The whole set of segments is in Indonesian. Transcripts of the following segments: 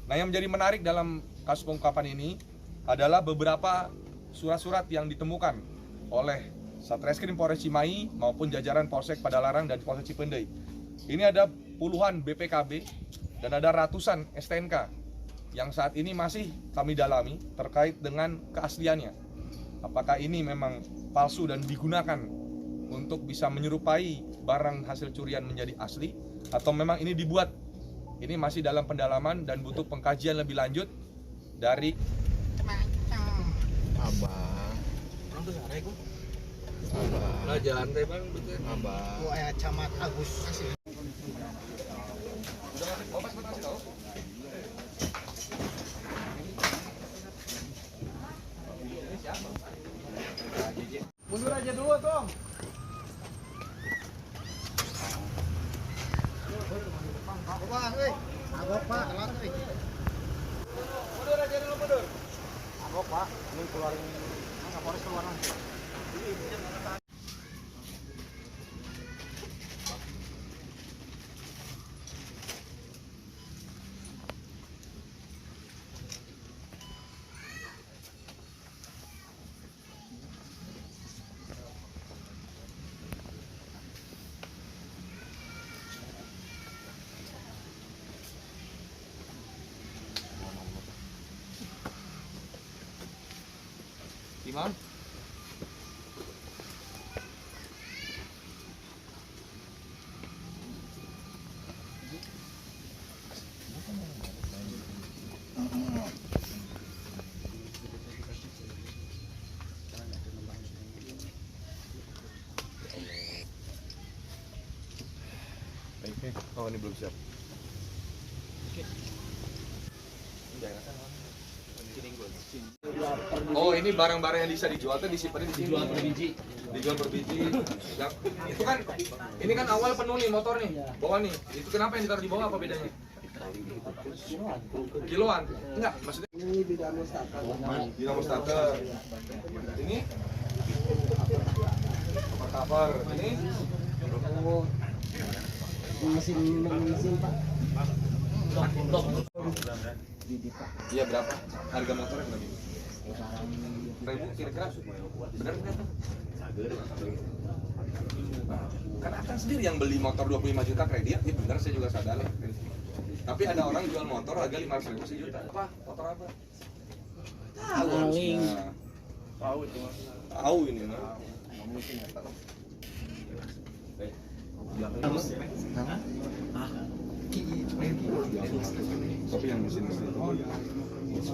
Nah, yang menjadi menarik dalam kasus pengungkapan ini adalah beberapa surat-surat yang ditemukan oleh Satreskrim Polres Cimahi maupun jajaran Polsek Padalarang dan Polsek Cipendei. Ini ada puluhan BPKB dan ada ratusan STNK yang saat ini masih kami dalami terkait dengan keasliannya. Apakah ini memang palsu dan digunakan untuk bisa menyerupai barang hasil curian menjadi asli, atau memang ini dibuat? Ini masih dalam pendalaman dan butuh pengkajian lebih lanjut dari Abah. Orang tuh sare gua. Abah. Nah, jalan teh Bang, betul. Abah. Gua aya Camat Agus. Mundur aja dulu, Tong. Bang, euy. Agok, Pak, telat euy. Mundur aja dulu, mundur. Agok, Pak. Ini keluarin Kapolres keluar nanti. Imam. Oh, ini belum siap. Oh, ini barang-barang yang bisa dijual tuh disimpan di sini. Dijual per biji. Dijual per biji. Ya, itu kan, ini kan awal penuh nih motor nih, bawah nih. Itu kenapa yang ditaruh di bawah, apa bedanya? Kiloan? Enggak, maksudnya Ini dinamo starter. dinamo starter. Ini cover. Ini Mesin, Pak. iya berapa? Harga motornya berapa? 1.000 kira-kira. Benar nggak? Kan akan sendiri yang beli motor 25 juta kredit, ya benar, saya juga sadar. Tapi ada orang jual motor harga 500.000 sejuta. Apa? Motor apa? Tahu harusnya. Tahu itu. Tahu ini, nah. Tapi yang mesin itu bisa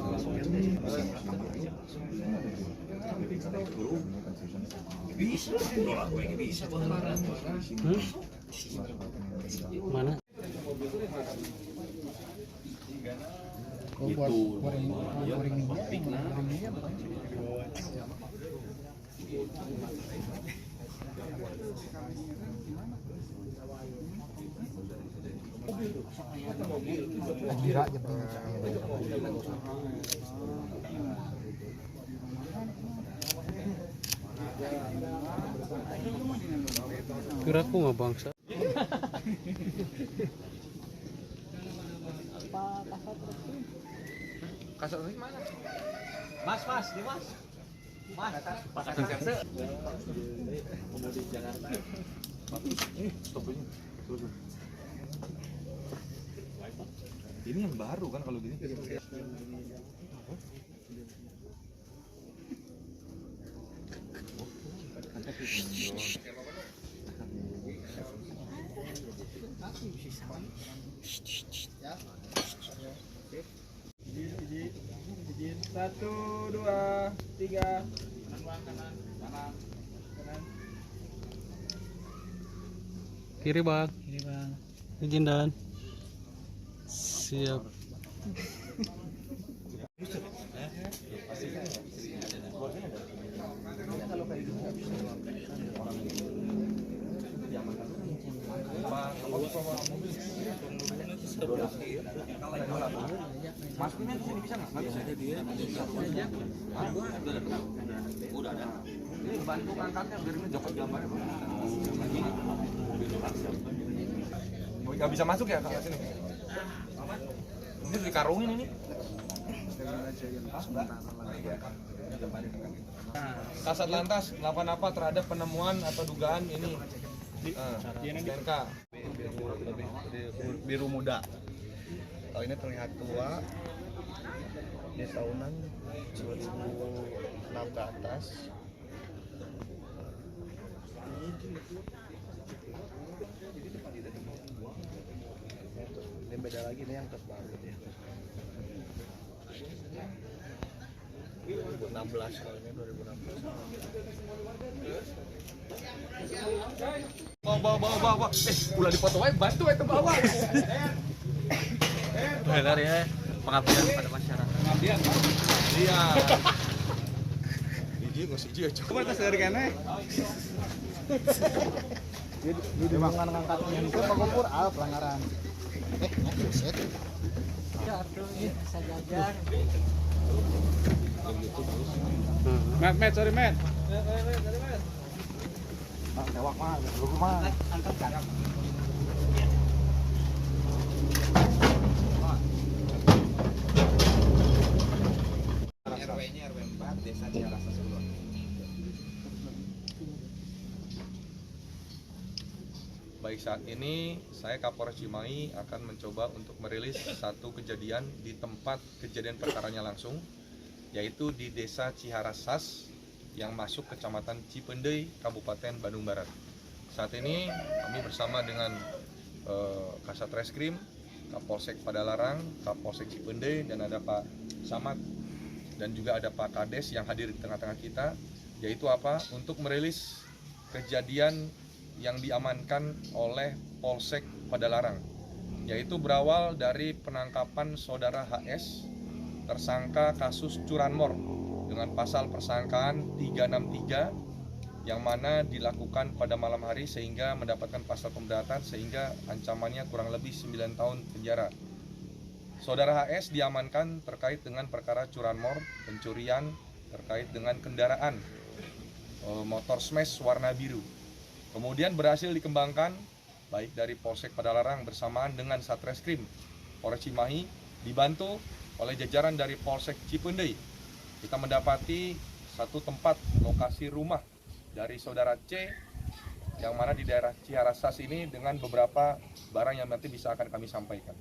Mana? itu Kira aja Kira aku nggak bangsa. kasar ini mana? Mas, di Mas. Mas, Kasar serse. Pemudik Jakarta. Stop ini. Ini yang baru kan kalau gini. Satu, dua, tiga. Kanan. Kiri bang. Izin dan. Siap. Masukinnya di sini bisa nggak? Nggak bisa. Udah ada. Ini bantu ngangkatnya biar ini dapat gambarnya. Nggak bisa masuk ya ke sini? Ini dikarungin ini. Kasat Lantas melakukan apa terhadap penemuan atau dugaan ini? STNK. Biru muda. Oh, ini terlihat tua. Dia tahunan 2006 ke atas. Ini beda lagi nih yang terbaru dia. 2016 kalau ini 2016. Bawa. Ulah dipoto wae, bantu itu bawa. Benar ya, pengabdian pada masyarakat. Pengabdian. Iya. Hiji aja. Coba tes dari kene. Jadi dengan ngangkat yang itu pengukur pelanggaran. Buset. Ya, tuh bisa jajan. Met, sorry Met. Bang, tewak mah, lu mah. Angkat garam. RW-nya RW 4 Desa Ciarasa Sulon. Baik, saat ini saya Kapolres Cimahi akan mencoba untuk merilis satu kejadian di tempat kejadian perkaranya langsung, yaitu di Desa Ciharasas yang masuk Kecamatan Cipendei, Kabupaten Bandung Barat. Saat ini kami bersama dengan Kasat Reskrim, Kapolsek Padalarang, Kapolsek Cipendei, dan ada Pak Samad dan juga ada Pak Kades yang hadir di tengah-tengah kita, yaitu apa? Untuk merilis kejadian yang diamankan oleh Polsek Padalarang, yaitu berawal dari penangkapan saudara HS, tersangka kasus curanmor dengan pasal persangkaan 363 yang mana dilakukan pada malam hari sehingga mendapatkan pasal pemberatan sehingga ancamannya kurang lebih 9 tahun penjara. Saudara HS diamankan terkait dengan perkara curanmor, pencurian terkait dengan kendaraan motor smash warna biru. Kemudian berhasil dikembangkan baik dari Polsek Padalarang bersamaan dengan Satreskrim Polres Cimahi dibantu oleh jajaran dari Polsek Cipendei. Kita mendapati satu tempat lokasi rumah dari saudara C yang mana di daerah Ciharasas ini dengan beberapa barang yang nanti bisa akan kami sampaikan.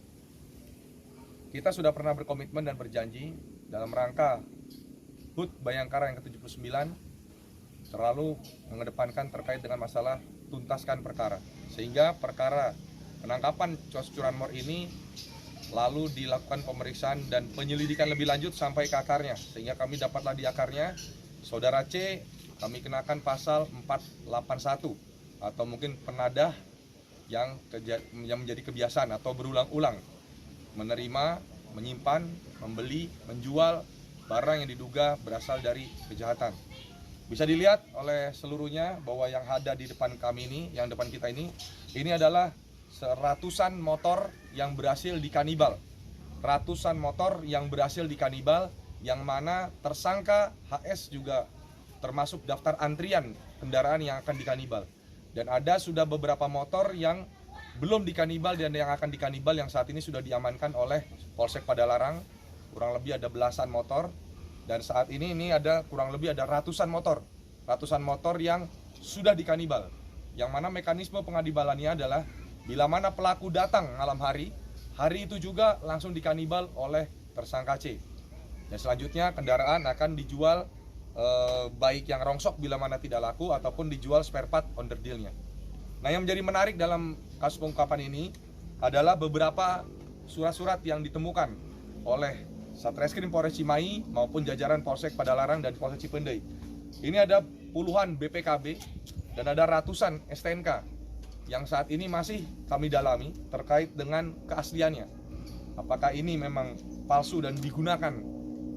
Kita sudah pernah berkomitmen dan berjanji dalam rangka HUT Bayangkara yang ke-79 terlalu mengedepankan terkait dengan masalah tuntaskan perkara, sehingga perkara penangkapan curanmor ini lalu dilakukan pemeriksaan dan penyelidikan lebih lanjut sampai ke akarnya, sehingga kami dapatlah di akarnya saudara C kami kenakan pasal 481 atau mungkin penadah yang menjadi kebiasaan atau berulang-ulang menerima, menyimpan, membeli, menjual barang yang diduga berasal dari kejahatan. Bisa dilihat oleh seluruhnya bahwa yang ada di depan kami ini, yang depan kita ini adalah ratusan motor yang berhasil dikanibal. Ratusan motor yang berhasil dikanibal, yang mana tersangka HS juga termasuk daftar antrian kendaraan yang akan dikanibal. Dan ada sudah beberapa motor yang belum dikanibal dan yang akan dikanibal yang saat ini sudah diamankan oleh Polsek Padalarang. Kurang lebih ada belasan motor. Dan saat ini ada kurang lebih ada ratusan motor yang sudah dikanibal. Yang mana mekanisme pengadibalannya adalah bila mana pelaku datang malam hari itu juga langsung dikanibal oleh tersangka C. Dan selanjutnya kendaraan akan dijual baik yang rongsok bila mana tidak laku ataupun dijual spare part under deal-nya. Nah, yang menjadi menarik dalam kasus pengungkapan ini adalah beberapa surat-surat yang ditemukan oleh Satreskrim Polres Cimahi maupun jajaran Polsek Padalarang dan Polsek Cipendei. Ini ada puluhan BPKB dan ada ratusan STNK yang saat ini masih kami dalami terkait dengan keasliannya. Apakah ini memang palsu dan digunakan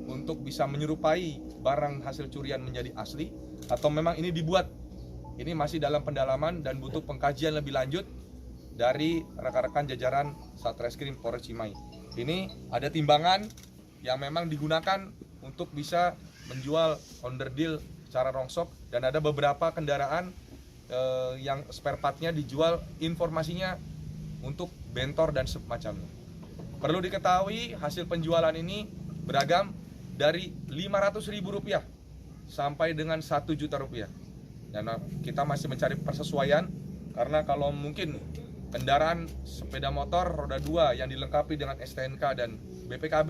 untuk bisa menyerupai barang hasil curian menjadi asli atau memang ini dibuat? Ini masih dalam pendalaman dan butuh pengkajian lebih lanjut dari rekan-rekan jajaran Satreskrim Polres Cimahi. Ini ada timbangan yang memang digunakan untuk bisa menjual under deal secara rongsok dan ada beberapa kendaraan yang spare partnya dijual informasinya untuk bentor dan semacamnya. Perlu diketahui hasil penjualan ini beragam dari Rp500.000 sampai dengan Rp1.000.000. Dan kita masih mencari persesuaian karena kalau mungkin kendaraan sepeda motor roda 2 yang dilengkapi dengan STNK dan BPKB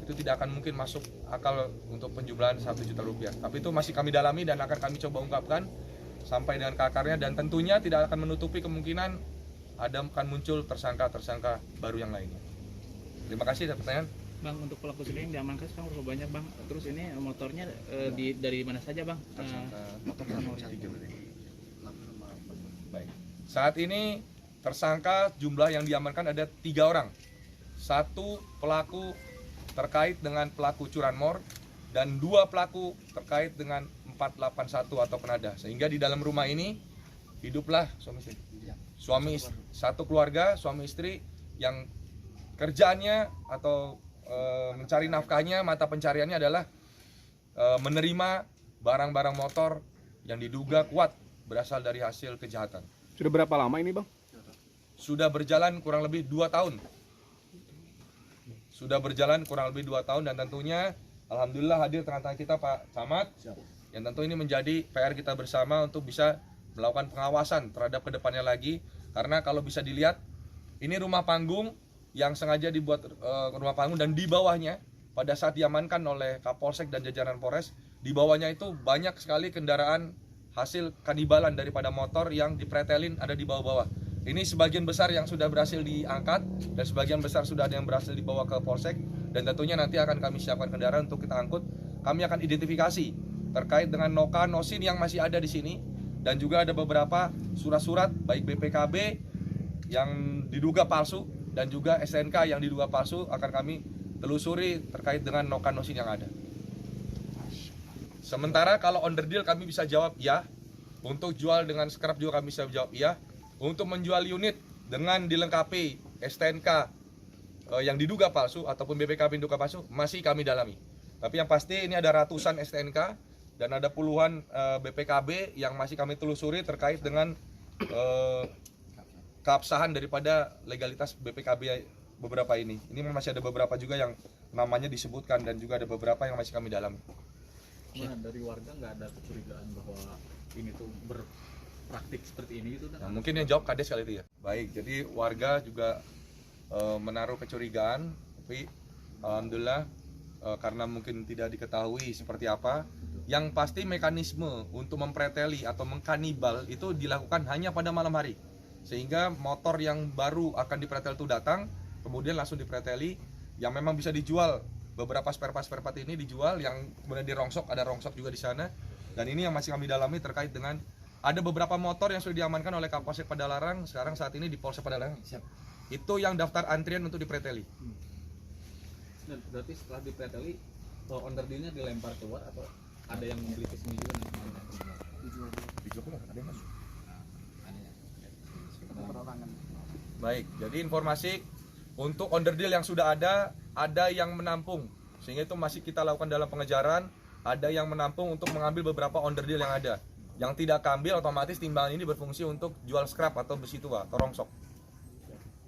itu tidak akan mungkin masuk akal untuk penjumlahan Rp1.000.000. Tapi itu masih kami dalami dan akan kami coba ungkapkan sampai dengan ke akarnya, dan tentunya tidak akan menutupi kemungkinan akan muncul tersangka-tersangka baru yang lainnya. Terima kasih atas pertanyaan. Bang, untuk pelaku sendiri yang diamankan sekarang berapa banyak, Bang? Terus ini motornya dari mana saja, Bang? Motor Baik. Saat ini tersangka jumlah yang diamankan ada 3 orang. 1 pelaku terkait dengan pelaku curanmor dan 2 pelaku terkait dengan 481 atau penada. Sehingga di dalam rumah ini hiduplah suami satu keluarga, suami istri yang kerjaannya atau mencari nafkahnya, mata pencariannya adalah menerima barang-barang motor yang diduga kuat berasal dari hasil kejahatan. Sudah berapa lama ini, Bang? Sudah berjalan kurang lebih 2 tahun. Sudah berjalan kurang lebih 2 tahun dan tentunya alhamdulillah hadir tengah-tengah kita Pak Camat. Yang tentu ini menjadi PR kita bersama untuk bisa melakukan pengawasan terhadap kedepannya lagi. Karena kalau bisa dilihat, ini rumah panggung yang sengaja dibuat rumah panggung, dan di bawahnya pada saat diamankan oleh Kapolsek dan jajaran Polres, di bawahnya itu banyak sekali kendaraan hasil kanibalan daripada motor yang dipretelin ada di bawah-bawah. Ini sebagian besar yang sudah berhasil diangkat dan sebagian besar sudah ada yang berhasil dibawa ke Polsek, dan tentunya nanti akan kami siapkan kendaraan untuk kita angkut. Kami akan identifikasi terkait dengan noka nosin yang masih ada di sini, dan juga ada beberapa surat-surat baik BPKB yang diduga palsu dan juga STNK yang diduga palsu akan kami telusuri terkait dengan noka nosin yang ada. Sementara kalau under deal kami bisa jawab ya, untuk jual dengan scrap juga kami bisa jawab ya, untuk menjual unit dengan dilengkapi STNK yang diduga palsu ataupun BPKB yang diduga palsu masih kami dalami. Tapi yang pasti ini ada ratusan STNK dan ada puluhan BPKB yang masih kami telusuri terkait dengan keabsahan daripada legalitas BPKB beberapa ini. Ini masih ada beberapa juga yang namanya disebutkan dan juga ada beberapa yang masih kami dalami. Nah, dari warga nggak ada kecurigaan bahwa ini tuh berpraktik seperti ini gitu? Nah, mungkin yang jawab Kades kali itu ya. Baik, jadi warga juga menaruh kecurigaan, tapi alhamdulillah karena mungkin tidak diketahui seperti apa. Yang pasti mekanisme untuk mempreteli atau mengkanibal itu dilakukan hanya pada malam hari. Sehingga motor yang baru akan dipretel itu datang, kemudian langsung dipreteli, yang memang bisa dijual. Beberapa spare part ini dijual, yang kemudian dirongsok, ada rongsok juga di sana. Dan ini yang masih kami dalami terkait dengan ada beberapa motor yang sudah diamankan oleh Kapolsek Padalarang sekarang saat ini di Polsek Padalarang. Itu yang daftar antrian untuk dipreteli. Dan berarti setelah dipreteli, onder dealnya dilempar keluar atau ada yang membeli ke sini juga? Dijual ada yang masuk. Baik, jadi informasi untuk onder deal yang sudah ada yang menampung, sehingga itu masih kita lakukan dalam pengejaran. Ada yang menampung untuk mengambil beberapa onder deal yang ada. Yang tidak kambil otomatis timbangan ini berfungsi untuk jual scrap atau besi tua atau rongsok.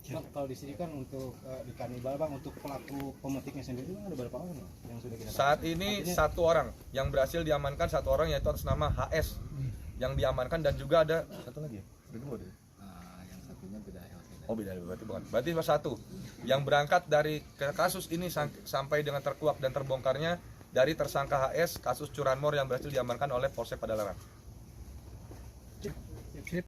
Bang, kalau di sini kan untuk di kanibal, Bang, untuk pelaku pemetiknya sendiri Bang, ada berapa orang yang sudah kita Saat ini artinya, 1 orang yang berhasil diamankan, 1 orang yaitu atas nama HS yang diamankan, dan juga ada 1 lagi. Ada 2 deh. Yang satunya beda. Oh beda, berarti bukan. Berarti cuma 1 yang berangkat dari kasus ini sampai dengan terkuak dan terbongkarnya dari tersangka HS kasus curanmor yang berhasil diamankan oleh Polsek Padalarang.